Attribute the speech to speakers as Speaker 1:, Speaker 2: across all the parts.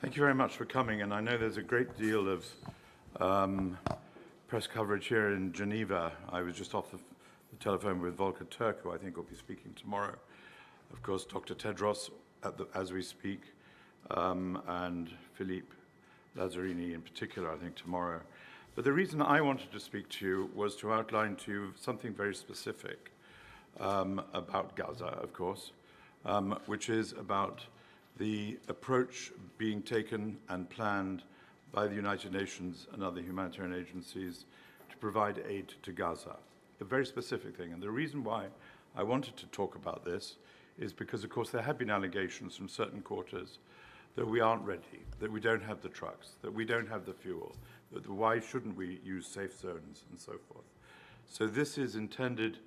Speaker 1: Thank you very much for coming, and I know there's a great deal of press coverage here in Geneva. I was just off the telephone with Volker Turk, who I think will be speaking tomorrow. Of course, Dr. Tedros, as we speak, and Philippe Lazzarini in particular, I think, tomorrow. But the reason I wanted to speak to you was to outline to you something very specific about Gaza, of course, which is about the approach being taken and planned by the United Nations and other humanitarian agencies to provide aid to Gaza. A very specific thing. And the reason why I wanted to talk about this is because, of course, there have been allegations from certain quarters that we aren't ready, that we don't have the trucks, that we don't have the fuel, that why shouldn't we use safe zones and so forth. So this is intended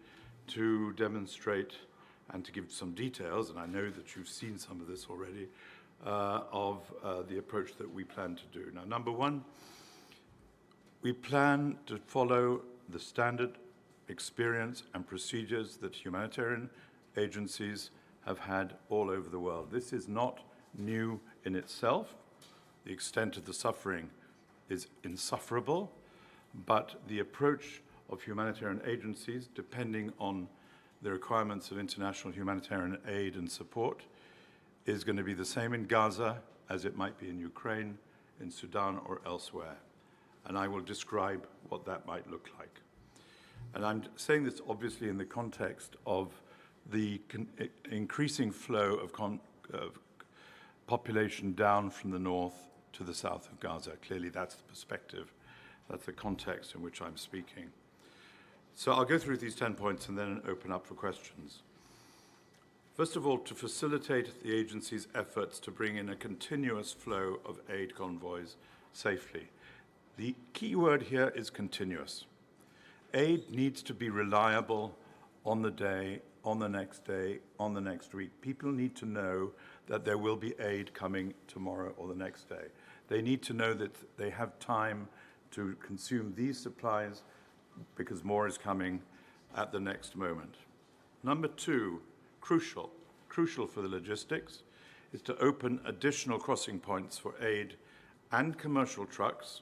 Speaker 1: to demonstrate and to give some details, and I know that you've seen some of this already, of the approach that we plan to do. Now, number one, we plan to follow the standard experience and procedures that humanitarian agencies have had all over the world. This is not new in itself. The extent of the suffering is insufferable, but the approach of humanitarian agencies, depending on the requirements of international humanitarian aid and support, is going to be the same in Gaza as it might be in Ukraine, in Sudan, or elsewhere. And I will describe what that might look like. And I'm saying this obviously in the context of the increasing flow of population down from the north to the south of Gaza. Clearly, that's the perspective, that's the context in which I'm speaking. So I'll go through these 10 points and then open up for questions. First of all, to facilitate the agency's efforts to bring in a continuous flow of aid convoys safely. The key word here is continuous. Aid needs to be reliable on the day, on the next day, on the next week. People need to know that there will be aid coming tomorrow or the next day. They need to know that they have time to consume these supplies because more is coming at the next moment. Number two, crucial for the logistics, is to open additional crossing points for aid and commercial trucks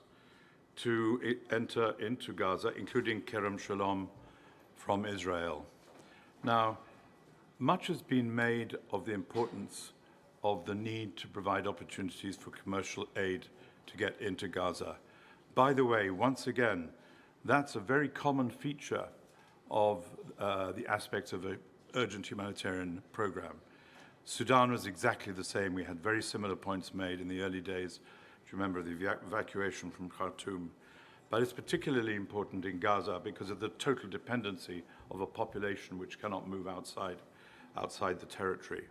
Speaker 1: to enter into Gaza, including Kerem Shalom from Israel. Now, much has been made of the importance of the need to provide opportunities for commercial aid to get into Gaza. By the way, once again, that's a very common feature of the aspects of an urgent humanitarian program. Sudan was exactly the same. We had very similar points made in the early days. Do you remember the evacuation from Khartoum? But it's particularly important in Gaza because of the total dependency of a population which cannot move outside the territory.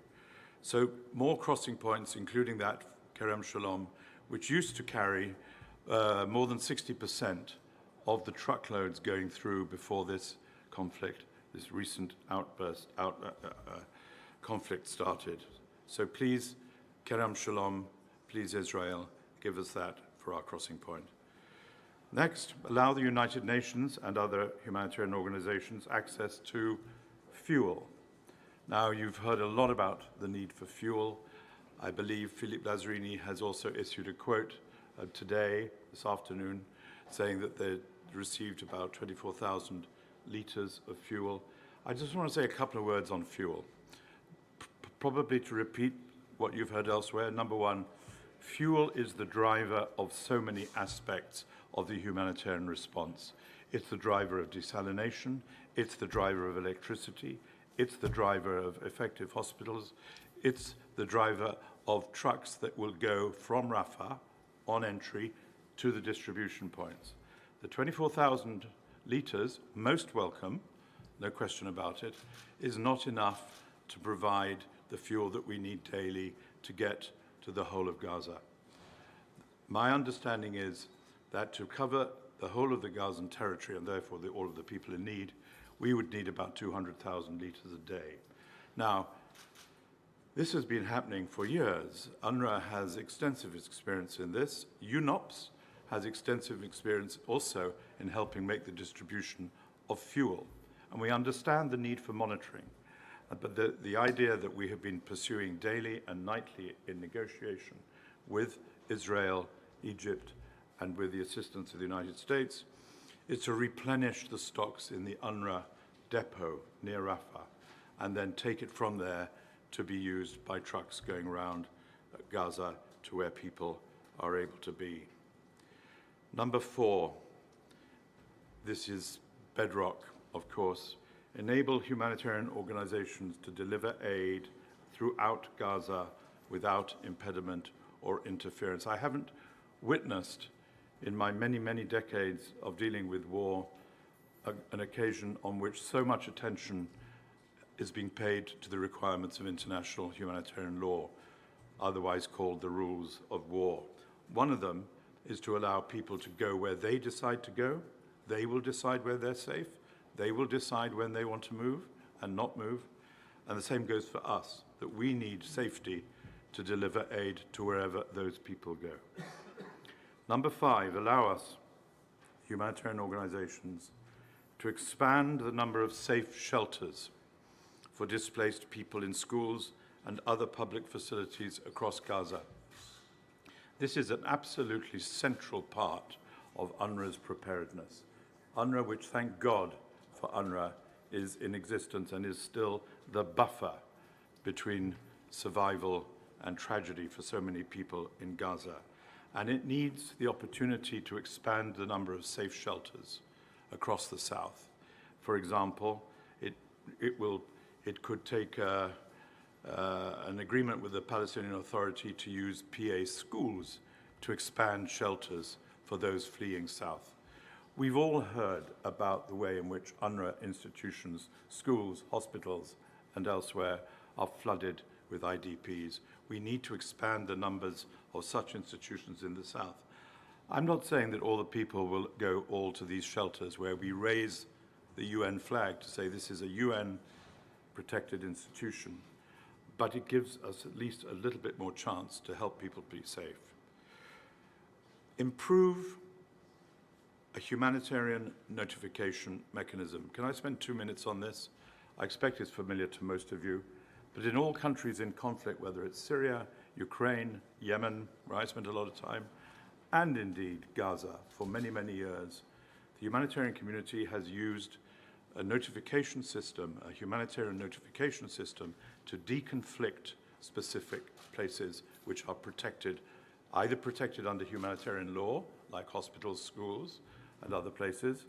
Speaker 1: So more crossing points, including that Kerem Shalom, which used to carry more than 60% of the truckloads going through before this conflict, this recent conflict started. So please, Kerem Shalom, please Israel, give us that for our crossing point. Next, allow the United Nations and other humanitarian organizations access to fuel. Now, you've heard a lot about the need for fuel. I believe Philippe Lazzarini has also issued a quote today, this afternoon, saying that they received about 24,000 litres of fuel. I just want to say a couple of words on fuel. Probably to repeat what you've heard elsewhere. Number one, fuel is the driver of so many aspects of the humanitarian response. It's the driver of desalination, it's the driver of electricity, it's the driver of effective hospitals, it's the driver of trucks that will go from Rafah on entry to the distribution points. The 24,000 litres, most welcome, no question about it, is not enough to provide the fuel that we need daily to get to the whole of Gaza. My understanding is that to cover the whole of the Gazan territory and therefore all of the people in need, we would need about 200,000 litres a day. Now, this has been happening for years. UNRWA has extensive experience in this. UNOPS has extensive experience also in helping make the distribution of fuel. And we understand the need for monitoring. But the idea that we have been pursuing daily and nightly in negotiation with Israel, Egypt, and with the assistance of the United States, is to replenish the stocks in the UNRWA depot near Rafah, and then take it from there to be used by trucks going around Gaza to where people are able to be. Number 4, this is bedrock, of course, enable humanitarian organizations to deliver aid throughout Gaza without impediment or interference. I haven't witnessed in my many, many decades of dealing with war an occasion on which so much attention is being paid to the requirements of international humanitarian law, otherwise called the rules of war. One of them is to allow people to go where they decide to go. They will decide where they're safe. They will decide when they want to move and not move. And the same goes for us, that we need safety to deliver aid to wherever those people go. Number 5, allow us, humanitarian organizations, to expand the number of safe shelters for displaced people in schools and other public facilities across Gaza. This is an absolutely central part of UNRWA's preparedness. UNRWA, which, thank God for UNRWA, is in existence and is still the buffer between survival and tragedy for so many people in Gaza. And it needs the opportunity to expand the number of safe shelters across the south. For example, it could take an agreement with the Palestinian Authority to use PA schools to expand shelters for those fleeing south. We've all heard about the way in which UNRWA institutions, schools, hospitals, and elsewhere are flooded with IDPs. We need to expand the numbers of such institutions in the south. I'm not saying that all the people will go all to these shelters where we raise the UN flag to say this is a UN protected institution, but it gives us at least a little bit more chance to help people be safe. Improve a humanitarian notification mechanism. Can I spend 2 minutes on this? I expect it's familiar to most of you, but in all countries in conflict, whether it's Syria, Ukraine, Yemen, where I spent a lot of time, and indeed Gaza for many, many years, the humanitarian community has used a notification system, a humanitarian notification system, to deconflict specific places which are protected, either protected under humanitarian law, like hospitals, schools, and other places,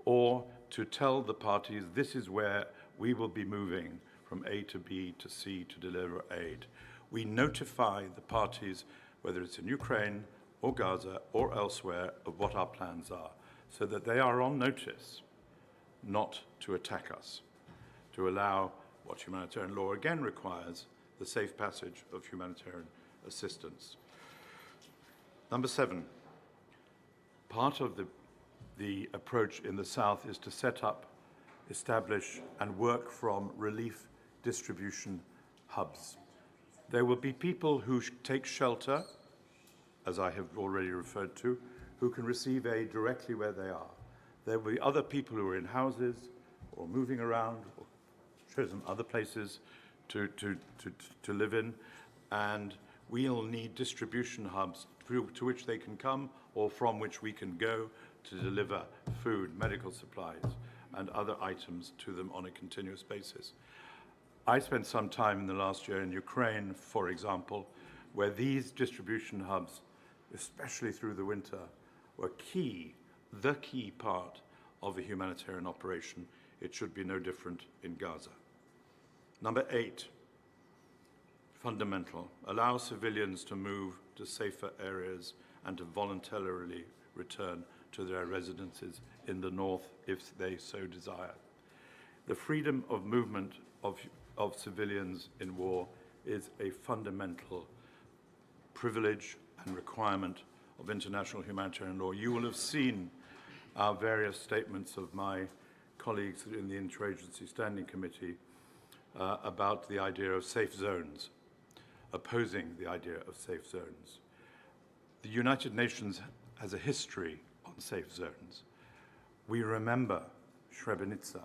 Speaker 1: or to tell the parties this is where we will be moving from A to B to C to deliver aid. We notify the parties, whether it's in Ukraine or Gaza or elsewhere, of what our plans are, so that they are on notice not to attack us, to allow what humanitarian law again requires, the safe passage of humanitarian assistance. Number 7, part of the approach in the South is to set up, establish, and work from relief distribution hubs. There will be people who take shelter, as I have already referred to, who can receive aid directly where they are. There will be other people who are in houses or moving around or chosen other places to live in, and we'll need distribution hubs to which they can come or from which we can go to deliver food, medical supplies, and other items to them on a continuous basis. I spent some time in the last year in Ukraine, for example, where these distribution hubs, especially through the winter, were the key part of a humanitarian operation. It should be no different in Gaza. Number 8, fundamental, allow civilians to move to safer areas and to voluntarily return to their residences in the north if they so desire. The freedom of movement of civilians in war is a fundamental privilege and requirement of international humanitarian law. You will have seen our various statements of my colleagues in the Interagency Standing Committee about the idea of safe zones, opposing the idea of safe zones. The United Nations has a history on safe zones. We remember Srebrenica.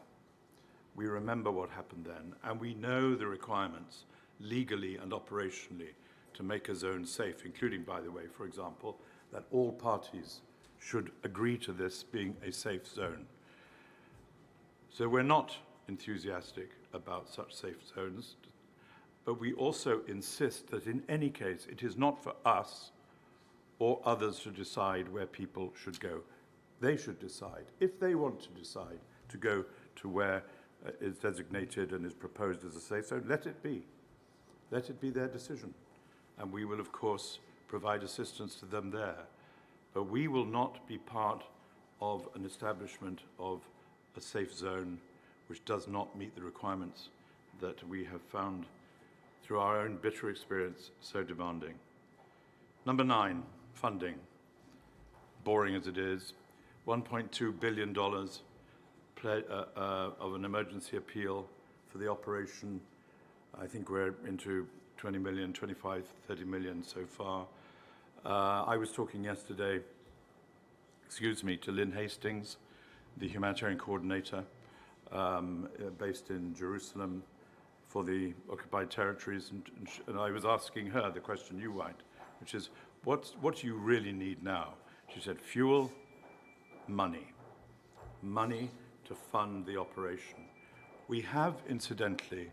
Speaker 1: We remember what happened then, and we know the requirements legally and operationally to make a zone safe, including, by the way, for example, that all parties should agree to this being a safe zone. So we're not enthusiastic about such safe zones, but we also insist that in any case, it is not for us or others to decide where people should go. They should decide. If they want to decide to go to where is designated and is proposed as a safe zone, let it be. Let it be their decision. And we will, of course, provide assistance to them there. But we will not be part of an establishment of a safe zone which does not meet the requirements that we have found through our own bitter experience so demanding. Number 9, funding. Boring as it is, $1.2 billion of an emergency appeal for the operation. I think we're into 20 million, 25, 30 million so far. I was talking yesterday, to Lynn Hastings, the humanitarian coordinator based in Jerusalem for the occupied territories, and I was asking her the question you might, which is, what do you really need now? She said, fuel, money to fund the operation. We have, incidentally,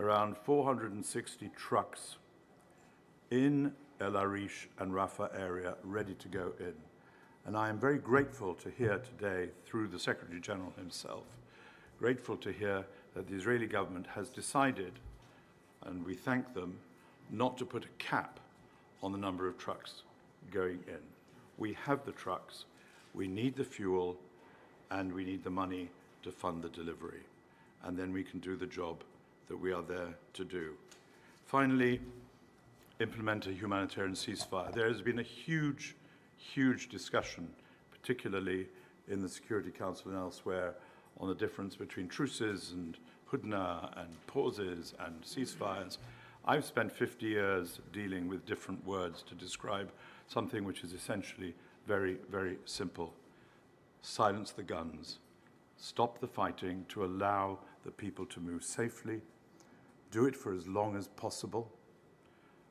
Speaker 1: around 460 trucks in El Arish and Rafah area ready to go in. And I am very grateful to hear today, through the Secretary General himself, grateful to hear that the Israeli government has decided, and we thank them, not to put a cap on the number of trucks going in. We have the trucks, we need the fuel, and we need the money to fund the delivery. And then we can do the job that we are there to do. Finally, implement a humanitarian ceasefire. There has been a huge discussion, particularly in the Security Council and elsewhere, on the difference between truces and hudna and pauses and ceasefires. I've spent 50 years dealing with different words to describe something which is essentially very, very simple. Silence the guns. Stop the fighting to allow the people to move safely. Do it for as long as possible.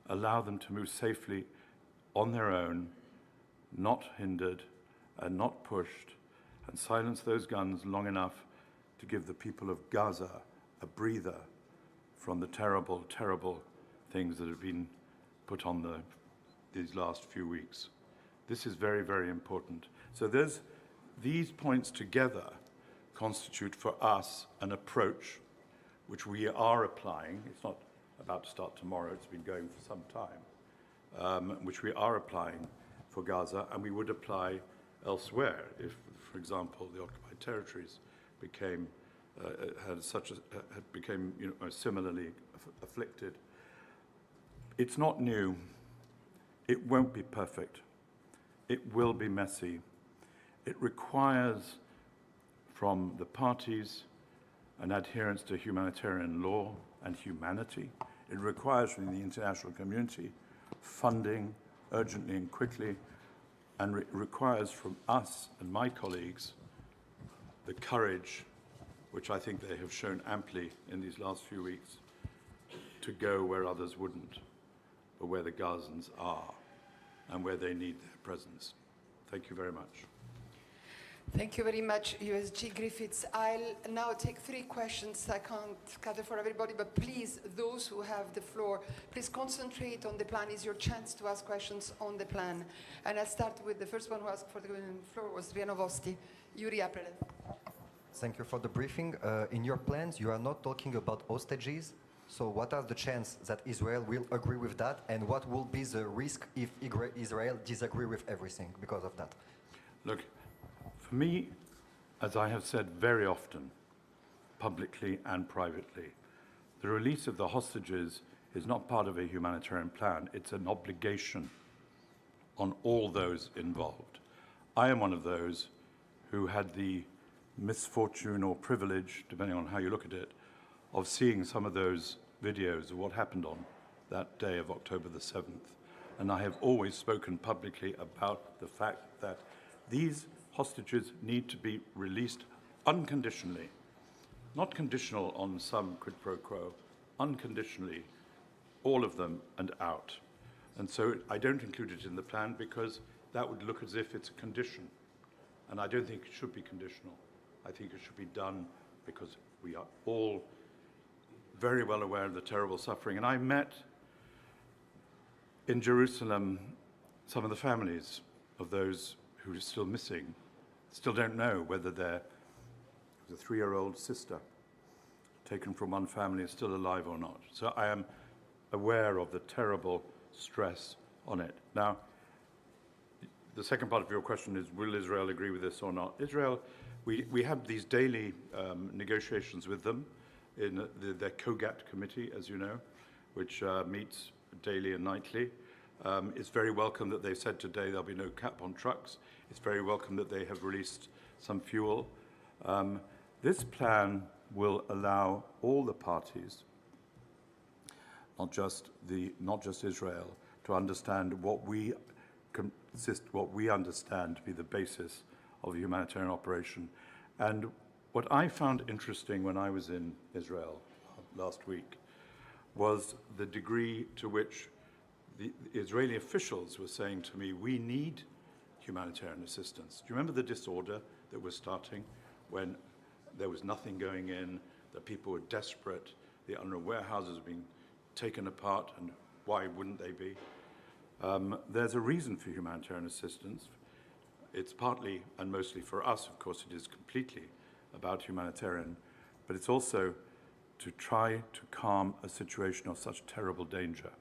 Speaker 1: Allow them to move safely on their own, not hindered and not pushed, and silence those guns long enough to give the people of Gaza a breather from the terrible, terrible things that have been put on these last few weeks. This is very, very important. So these points together constitute for us an approach which we are applying. It's not about to start tomorrow, it's been going for some time, which we are applying for Gaza, and we would apply elsewhere if, for example, the occupied territories became similarly afflicted. It's not new. It won't be perfect. It will be messy. It requires from the parties an adherence to humanitarian law and humanity. It requires from the international community funding urgently and quickly, and requires from us and my colleagues the courage, which I think they have shown amply in these last few weeks, to go where others wouldn't, but where the Gazans are and where they need their presence. Thank you very much.
Speaker 2: Thank you very much, USG Griffiths. I'll now take 3 questions. I can't cover for everybody, but please, those who have the floor, please concentrate on the plan. It's your chance to ask questions on the plan. And I'll start with the first one who asked for the floor was Rianovosti. Yuri Aprele.
Speaker 3: Thank you for the briefing. In your plans, you are not talking about hostages. So what are the chances that Israel will agree with that? And what will be the risk if Israel disagree with everything because of that?
Speaker 1: Look, for me, as I have said very often, publicly and privately, the release of the hostages is not part of a humanitarian plan. It's an obligation on all those involved. I am one of those who had the misfortune or privilege, depending on how you look at it, of seeing some of those videos of what happened on that day of October the 7th. And I have always spoken publicly about the fact that these hostages need to be released unconditionally, not conditional on some quid pro quo, unconditionally, all of them and out. And so I don't include it in the plan because that would look as if it's a condition. And I don't think it should be conditional. I think it should be done because we are all very well aware of the terrible suffering. And I met in Jerusalem some of the families of those who are still missing, still don't know whether their the 3-year-old sister taken from one family is still alive or not. So I am aware of the terrible stress on it. Now, the second part of your question is, will Israel agree with this or not? Israel, we have these daily negotiations with them in their COGAT committee, as you know, which meets daily and nightly. It's very welcome that they said today there'll be no cap on trucks. It's very welcome that they have released some fuel. This plan will allow all the parties, not just Israel, to understand what we understand to be the basis of a humanitarian operation. And what I found interesting when I was in Israel last week was the degree to which the Israeli officials were saying to me, we need humanitarian assistance. Do you remember the disorder that was starting when there was nothing going in, that people were desperate, the UNRWA warehouses were being taken apart, and why wouldn't they be? There's a reason for humanitarian assistance. It's partly and mostly for us, of course, it is completely about humanitarian, but it's also to try to calm a situation of such terrible danger.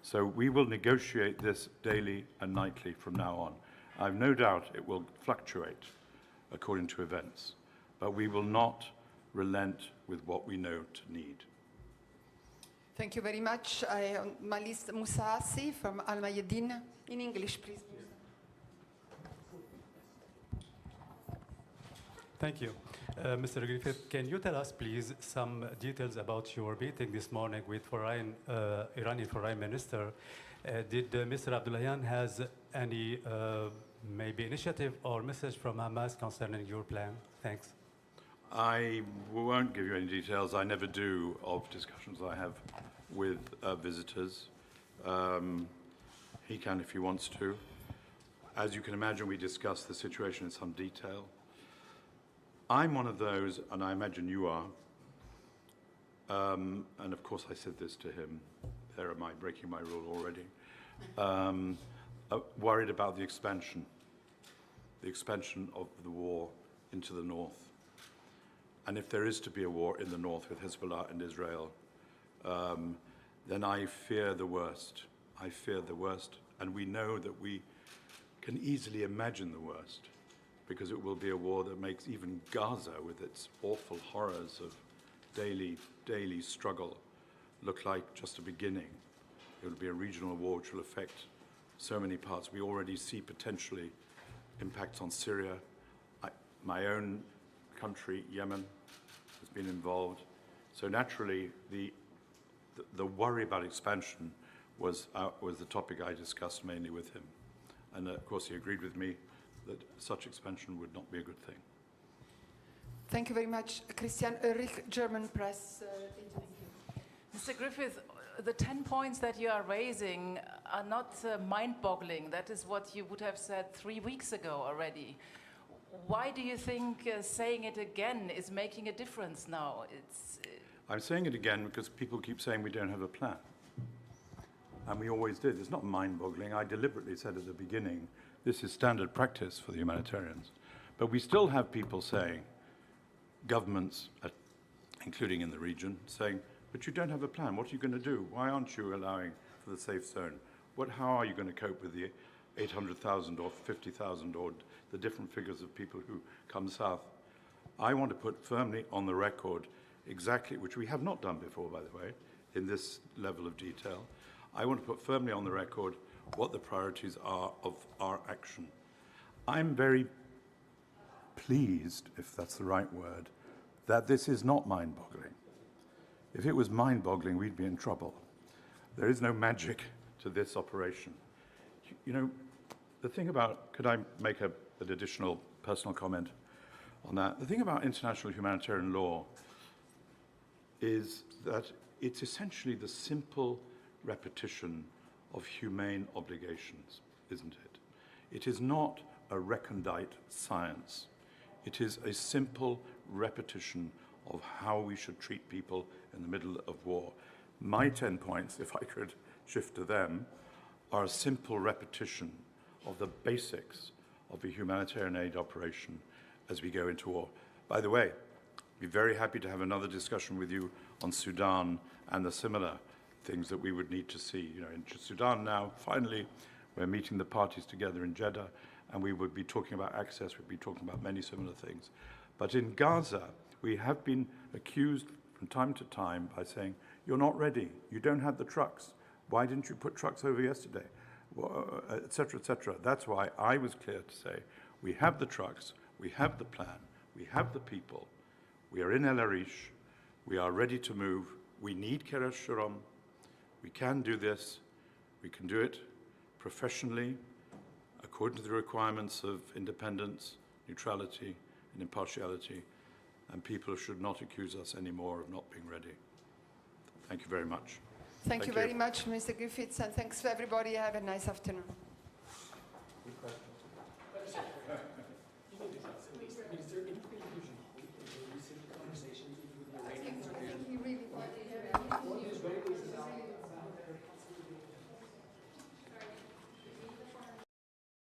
Speaker 1: So we will negotiate this daily and nightly from now on. I've no doubt it will fluctuate according to events, but we will not relent with what we know to need.
Speaker 2: Thank you very much. On my list, Musa Assi from Al Mayadeen. In English, please.
Speaker 4: Thank you. Mr. Griffiths, can you tell us, please, some details about your meeting this morning with Iranian Foreign Minister? Did Mr. Abdullahian has any maybe initiative or message from Hamas concerning your plan? Thanks.
Speaker 1: I won't give you any details. I never do of discussions I have with visitors. He can if he wants to. As you can imagine, we discuss the situation in some detail. I'm one of those, and I imagine you are, and of course I said this to him, there am I breaking my rule already, worried about the expansion of the war into the north. And if there is to be a war in the north with Hezbollah and Israel, then I fear the worst. I fear the worst, and we know that we can easily imagine the worst, because it will be a war that makes even Gaza, with its awful horrors of daily struggle, look like just a beginning. It will be a regional war which will affect so many parts. We already see potentially impacts on Syria. My own country, Yemen, has been involved. So naturally, the worry about expansion was the topic I discussed mainly with him. And of course, he agreed with me that such expansion would not be a good thing.
Speaker 2: Thank you very much. Christian Ulrich, German press.
Speaker 5: Mr. Griffith, the 10 points that you are raising are not mind-boggling. That is what you would have said 3 weeks ago already. Why do you think saying it again is making a difference now?
Speaker 1: I'm saying it again because people keep saying we don't have a plan. And we always did. It's not mind-boggling. I deliberately said at the beginning, this is standard practice for the humanitarians. But we still have people saying, governments, including in the region, saying, but you don't have a plan. What are you going to do? Why aren't you allowing for the safe zone? How are you going to cope with the 800,000 or 50,000 or the different figures of people who come south? I want to put firmly on the record exactly, which we have not done before, by the way, in this level of detail. I want to put firmly on the record what the priorities are of our action. I'm very pleased, if that's the right word, that this is not mind-boggling. If it was mind-boggling, we'd be in trouble. There is no magic to this operation. You know, the thing about, could I make an additional personal comment on that? The thing about international humanitarian law is that it's essentially the simple repetition of humane obligations, isn't it? It is not a recondite science. It is a simple repetition of how we should treat people in the middle of war. My 10 points, if I could shift to them, are a simple repetition of the basics of a humanitarian aid operation as we go into war. By the way, I'd be very happy to have another discussion with you on Sudan and the similar things that we would need to see. You know, in Sudan now, finally, we're meeting the parties together in Jeddah, and we would be talking about access, we'd be talking about many similar things. But in Gaza, we have been accused from time to time by saying, you're not ready, you don't have the trucks, why didn't you put trucks over yesterday, et cetera, et cetera. That's why I was clear to say, we have the trucks, we have the plan, we have the people, we are in El Arish, we are ready to move, we need Keres Shalom, we can do this, we can do it professionally, according to the requirements of independence, neutrality, and impartiality, and people should not accuse us anymore of not being ready. Thank you very much.
Speaker 2: Thank you very much, Mr. Griffiths, and thanks to everybody. Have a nice afternoon.